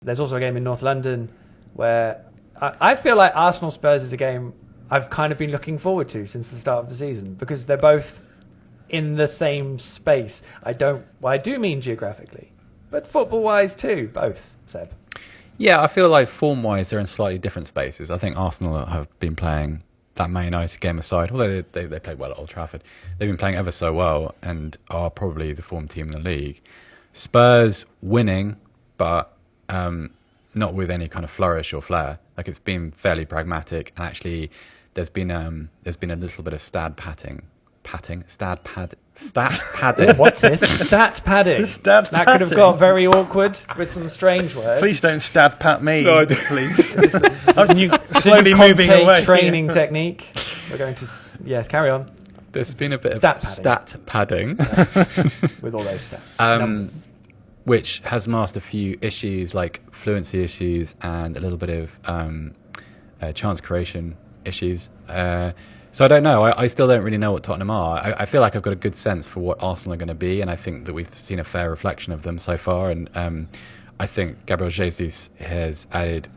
There's also a game in North London where I feel like Arsenal Spurs is a game I've kind of been looking forward to since the start of the season because they're both in the same space. I do mean geographically, but football-wise too, both, Seb. Yeah, I feel like form-wise they're in slightly different spaces. I think Arsenal have been playing that Man United game aside, although they played well at Old Trafford. They've been playing ever so well and are probably the form team in the league. Spurs winning, but not with any kind of flourish or flair. Like it's been fairly pragmatic, and actually there's been a little bit of stat padding. What's this? Stat padding. That could have got very awkward with some strange words. Please don't stat pat me. No, please. I'm slowly moving away. Training technique. We're going to carry on. There's been a bit of stat padding with all those stats. Which has masked a few issues like fluency issues and a little bit of chance creation issues. So I don't know. I still don't really know what Tottenham are. I feel like I've got a good sense for what Arsenal are going to be, and I think that we've seen a fair reflection of them so far. And I think Gabriel Jesus has added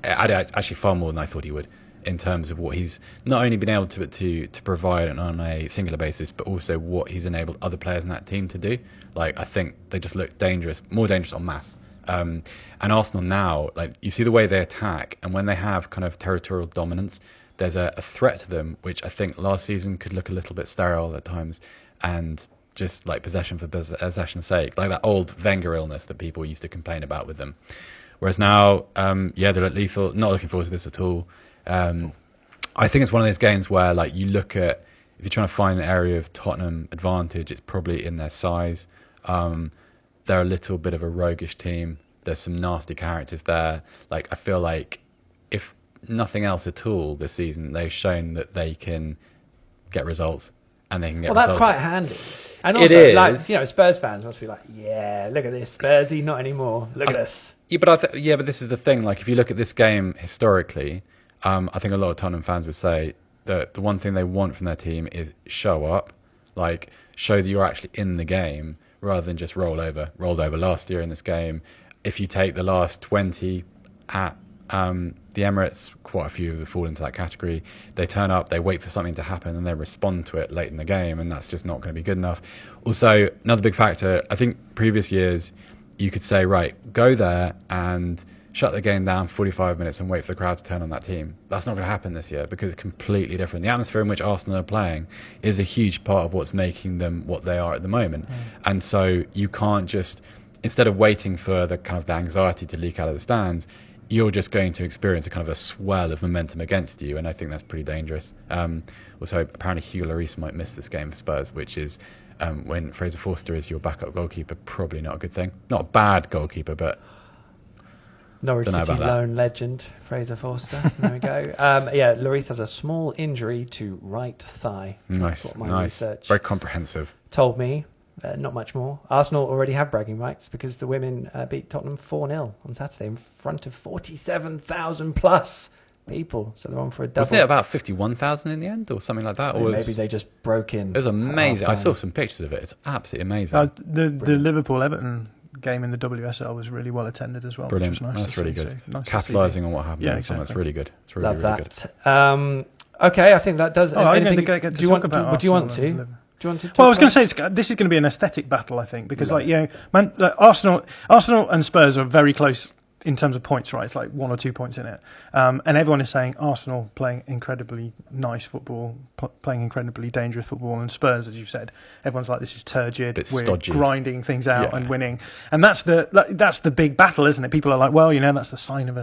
actually far more than I thought he would in terms of what he's not only been able to provide on a singular basis, but also what he's enabled other players in that team to do. Like I think they just look dangerous, more dangerous en masse. And Arsenal now, like you see the way they attack, and when they have kind of territorial dominance, there's a threat to them, which I think last season could look a little bit sterile at times, and just like possession for possession's sake, like that old Wenger illness that people used to complain about with them. Whereas now, they're lethal. Not looking forward to this at all. I think it's one of those games where, like, you look at if you're trying to find an area of Tottenham advantage, it's probably in their size. They're a little bit of a roguish team. There's some nasty characters there. Like I feel like if nothing else at all this season, they've shown that they can get results, and they can get results. Well, that's quite handy. And also, like, Spurs fans must be like, yeah, look at this, Spursy, not anymore. Look at us. Yeah, but but this is the thing. Like, if you look at this game historically, I think a lot of Tottenham fans would say that the one thing they want from their team is show up, like show that you're actually in the game, rather than just roll over. Rolled over last year in this game. If you take the last 20 at the Emirates, quite a few of them fall into that category. They turn up, they wait for something to happen, and they respond to it late in the game, and that's just not going to be good enough. Also, another big factor, I think previous years, you could say, right, go there and shut the game down for 45 minutes and wait for the crowd to turn on that team. That's not going to happen this year because it's completely different. The atmosphere in which Arsenal are playing is a huge part of what's making them what they are at the moment. And so you can't just, instead of waiting for the kind of the anxiety to leak out of the stands, you're just going to experience a kind of a swell of momentum against you, and I think that's pretty dangerous. Also, apparently Hugo Lloris might miss this game for Spurs, which is when Fraser Forster is your backup goalkeeper, probably not a good thing. Not a bad goalkeeper, but Norwich City lone legend Fraser Forster. There we go. Lloris has a small injury to right thigh. Nice, That's what my research very comprehensive. Told me. Not much more. Arsenal already have bragging rights because the women beat Tottenham 4-0 on Saturday in front of 47,000 plus people. So they're on for a double. Wasn't it about 51,000 in the end or something like that? Or maybe they just broke in. It was amazing. I saw some pictures of it. It's absolutely amazing. The Liverpool-Everton game in the WSL was really well attended as well. Brilliant. Which was nice. That's really good. Nice capitalising on what happened. Yeah, exactly. That's really good. It's really, Love really that. Good. Okay, I think that does. Do you want to? Well, I was going to say this is going to be an aesthetic battle, I think, because Arsenal and Spurs are very close in terms of points, right? It's like 1 or 2 points in it, and everyone is saying Arsenal playing incredibly nice football, playing incredibly dangerous football, and Spurs, as you said, everyone's like this is turgid, we're stodgy, grinding things out and winning, and that's the big battle, isn't it? People are like, well, that's the sign of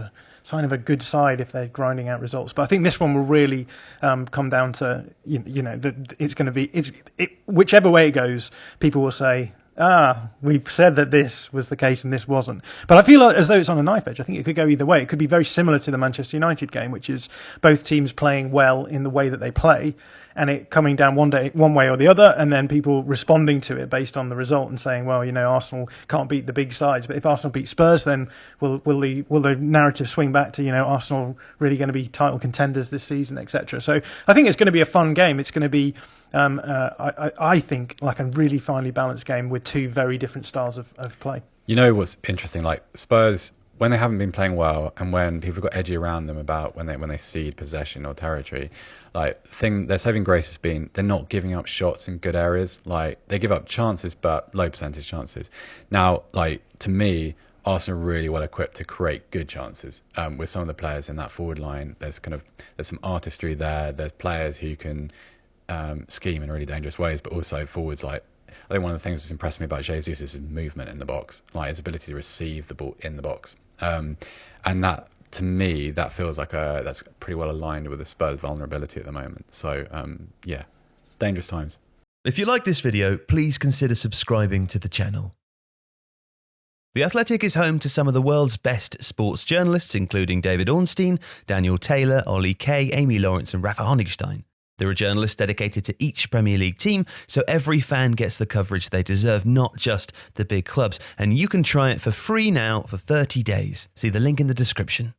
a good side if they're grinding out results. But I think this one will really come down to it's going to be whichever way it goes. People will say, we said that this was the case and this wasn't. But I feel as though it's on a knife edge. I think it could go either way. It could be very similar to the Manchester United game, which is both teams playing well in the way that they play, and it coming down one way or the other, and then people responding to it based on the result and saying, well, Arsenal can't beat the big sides, but if Arsenal beat Spurs, then will the narrative swing back to Arsenal really going to be title contenders this season, etc. So I think it's going to be a fun game. It's going to be I think like a really finely balanced game with two very different styles of play. What's interesting? Like Spurs when they haven't been playing well, and when people got edgy around them about when they cede possession or territory, like their saving grace has been they're not giving up shots in good areas. Like they give up chances, but low percentage chances. Now, like to me, Arsenal are really well equipped to create good chances with some of the players in that forward line. There's some artistry there. There's players who can scheme in really dangerous ways, but also forwards. Like I think one of the things that's impressed me about Jesus is his movement in the box, like his ability to receive the ball in the box, and that to me that feels like that's pretty well aligned with the Spurs' vulnerability at the moment. So yeah, dangerous times. If you like this video, please consider subscribing to the channel. The Athletic is home to some of the world's best sports journalists, including David Ornstein, Daniel Taylor, Ollie Kay, Amy Lawrence and Rafa Honigstein. There are journalists dedicated to each Premier League team, so every fan gets the coverage they deserve, not just the big clubs. And you can try it for free now for 30 days. See the link in the description.